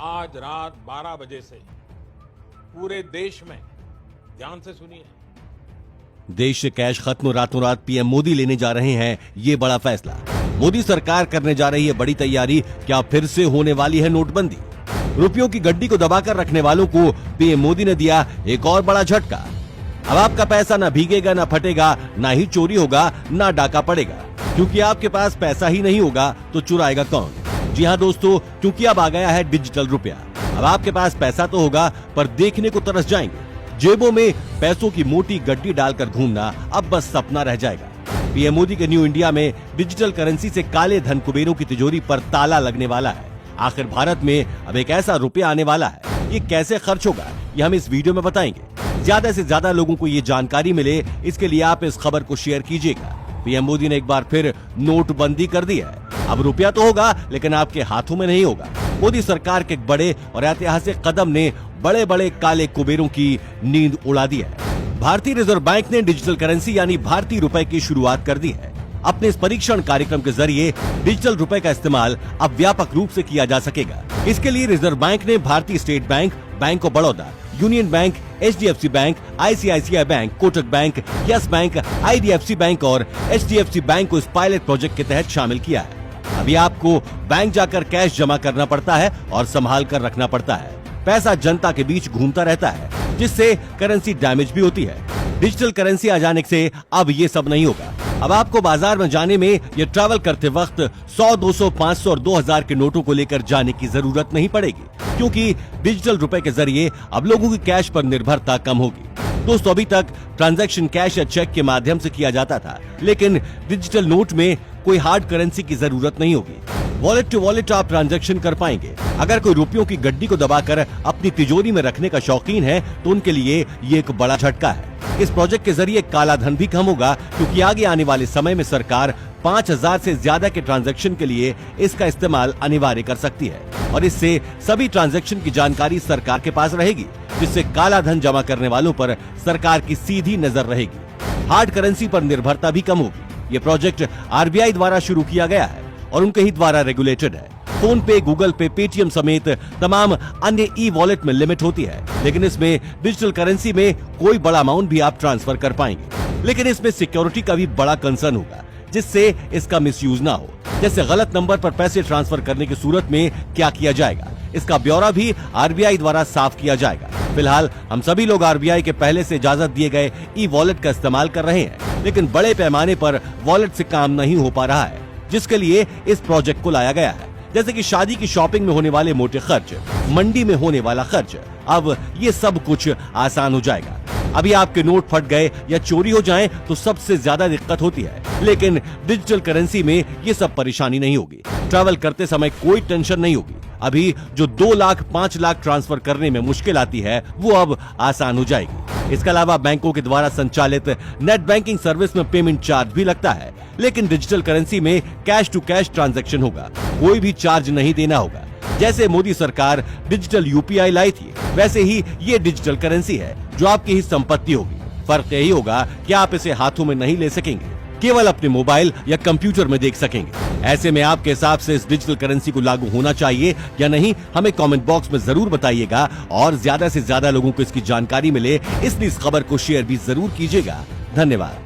आज रात 12 बजे से पूरे देश में, ध्यान से सुनिए, देश से कैश खत्म रातों रात पीएम मोदी लेने जा रहे हैं ये बड़ा फैसला। मोदी सरकार करने जा रही है बड़ी तैयारी। क्या फिर से होने वाली है नोटबंदी? रुपयों की गड्डी को दबाकर रखने वालों को पीएम मोदी ने दिया एक और बड़ा झटका। अब आपका पैसा ना भीगेगा, ना फटेगा, ना ही चोरी होगा, ना डाका पड़ेगा, क्योंकि आपके पास पैसा ही नहीं होगा तो चुराएगा कौन? जी हाँ दोस्तों, क्योंकि अब आ गया है डिजिटल रुपया। अब आपके पास पैसा तो होगा पर देखने को तरस जाएंगे। जेबों में पैसों की मोटी गड्डी डालकर घूमना अब बस सपना रह जाएगा। पीएम मोदी के न्यू इंडिया में डिजिटल करेंसी से काले धन कुबेरों की तिजोरी पर ताला लगने वाला है। आखिर भारत में अब एक ऐसा रुपया आने वाला है, ये कैसे खर्च होगा ये हम इस वीडियो में बताएंगे। ज्यादा से ज्यादा लोगों को ये जानकारी मिले, इसके लिए आप इस खबर को शेयर कीजिएगा। पीएम मोदी ने एक बार फिर नोटबंदी कर दी है। अब रुपया तो होगा लेकिन आपके हाथों में नहीं होगा। मोदी सरकार के एक बड़े और ऐतिहासिक कदम ने बड़े बड़े काले कुबेरों की नींद उड़ा दी है। भारतीय रिजर्व बैंक ने डिजिटल करेंसी यानी भारतीय रुपए की शुरुआत कर दी है। अपने इस परीक्षण कार्यक्रम के जरिए डिजिटल रुपए का इस्तेमाल अब व्यापक रूप से किया जा सकेगा। इसके लिए रिजर्व बैंक ने भारतीय state bank, bank of Baroda, union bank, HDFC bank, ICICI bank, Kotak bank, yes bank, IDFC bank और HDFC बैंक को इस पायलट प्रोजेक्ट के तहत शामिल किया है। अभी आपको बैंक जाकर कैश जमा करना पड़ता है और संभाल कर रखना पड़ता है। पैसा जनता के बीच घूमता रहता है, जिससे करेंसी डैमेज भी होती है। डिजिटल करेंसी आ जाने से अब ये सब नहीं होगा। अब आपको बाजार में जाने में या ट्रैवल करते वक्त 100, 200, 500 और 2000 के नोटों को लेकर जाने की जरूरत नहीं पड़ेगी, क्योंकि डिजिटल रुपए के जरिए अब लोगों की कैश पर निर्भरता कम होगी। दोस्तों, अभी तक ट्रांजैक्शन कैश या चेक के माध्यम से किया जाता था, लेकिन डिजिटल नोट में कोई हार्ड करेंसी की जरूरत नहीं होगी। वॉलेट टू वॉलेट आप ट्रांजैक्शन कर पाएंगे। अगर कोई रुपयों की गड्डी को दबाकर अपनी तिजोरी में रखने का शौकीन है तो उनके लिए ये एक बड़ा झटका है। इस प्रोजेक्ट के जरिए काला धन भी कम होगा, क्योंकि आगे आने वाले समय में सरकार 5000 से ज्यादा के ट्रांजैक्शन के लिए इसका इस्तेमाल अनिवार्य कर सकती है और इससे सभी ट्रांजैक्शन की जानकारी सरकार के पास रहेगी, जिससे काला धन जमा करने वालों पर सरकार की सीधी नजर रहेगी। हार्ड करेंसी पर निर्भरता भी कम होगी। ये प्रोजेक्ट RBI द्वारा शुरू किया गया है और उनके ही द्वारा रेगुलेटेड है। फोन पे, गूगल पे, पेटीएम समेत तमाम अन्य ई-वॉलेट में लिमिट होती है, लेकिन इसमें डिजिटल करेंसी में कोई बड़ा अमाउंट भी आप ट्रांसफर कर पाएंगे। लेकिन इसमें सिक्योरिटी का भी बड़ा कंसर्न होगा, जिससे इसका मिसयूज ना हो। जैसे गलत नंबर पर पैसे ट्रांसफर करने की सूरत में क्या किया जाएगा, इसका ब्यौरा भी RBI द्वारा साफ किया जाएगा। फिलहाल हम सभी लोग RBI के पहले से इजाजत दिए गए ई-वॉलेट का इस्तेमाल कर रहे हैं, लेकिन बड़े पैमाने पर वॉलेट से काम नहीं हो पा रहा है, जिसके लिए इस प्रोजेक्ट को लाया गया है। जैसे कि शादी की शॉपिंग में होने वाले मोटे खर्च, मंडी में होने वाला खर्च, अब ये सब कुछ आसान हो जाएगा। अभी आपके नोट फट गए या चोरी हो जाएं तो सबसे ज्यादा दिक्कत होती है, लेकिन डिजिटल करेंसी में ये सब परेशानी नहीं होगी। ट्रैवल करते समय कोई टेंशन नहीं होगी। अभी जो 2 लाख 5 लाख ट्रांसफर करने में मुश्किल आती है, वो अब आसान हो जाएगी। इसके अलावा बैंकों के द्वारा संचालित नेट बैंकिंग सर्विस में पेमेंट चार्ज भी लगता है, लेकिन डिजिटल करेंसी में कैश टू कैश ट्रांजैक्शन होगा, कोई भी चार्ज नहीं देना होगा। जैसे मोदी सरकार डिजिटल UPI लाई थी, वैसे ही ये डिजिटल करेंसी है जो आपकी ही संपत्ति होगी। फर्क यही होगा कि आप इसे हाथों में नहीं ले सकेंगे, केवल अपने मोबाइल या कंप्यूटर में देख सकेंगे। ऐसे में आपके हिसाब से इस डिजिटल करेंसी को लागू होना चाहिए या नहीं, हमें कमेंट बॉक्स में जरूर बताइएगा और ज्यादा से ज्यादा लोगों को इसकी जानकारी मिले, इसलिए इस खबर को शेयर भी जरूर कीजिएगा। धन्यवाद।